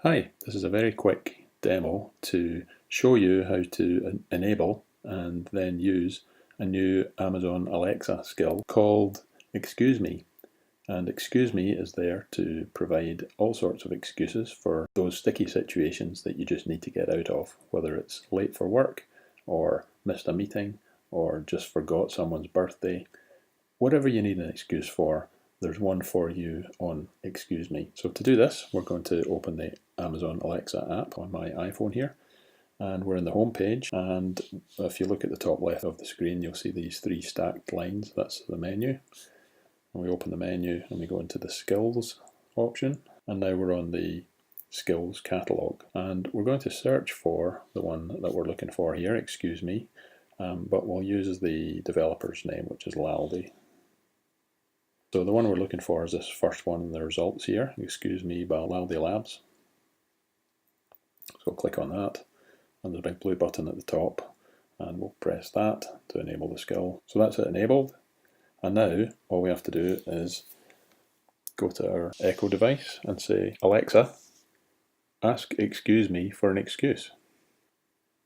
Hi, this is a very quick demo to show you how to enable and then use a new Amazon Alexa skill called Excuse Me. And Excuse Me is there to provide all sorts of excuses for those sticky situations that you just need to get out of, whether it's late for work or missed a meeting or just forgot someone's birthday. Whatever you need an excuse for, there's one for you on Excuse Me. So to do this, we're going to open the Amazon Alexa app on my iPhone here, and we're in the home page, and if you look at the top left of the screen, you'll see these three stacked lines. That's the menu. And we open the menu and we go into the skills option, and now we're on the skills catalog, and we're going to search for the one that we're looking for here, Excuse Me, but we'll use the developer's name, which is Laldy. So the one we're looking for is this first one in the results here, Excuse Me by Laldy Labs. So we'll click on that, and there's a big blue button at the top, and we'll press that to enable the skill. So that's it enabled, and now all we have to do is go to our Echo device and say, Alexa, ask Excuse Me for an excuse.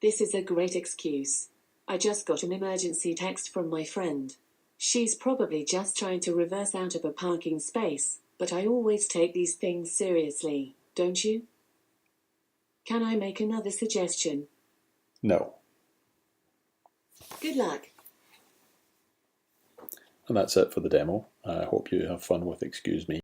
This is a great excuse. I just got an emergency text from my friend. She's probably just trying to reverse out of a parking space, but I always take these things seriously, don't you? Can I make another suggestion? No. Good luck. And that's it for the demo. I hope you have fun with Excuse Me.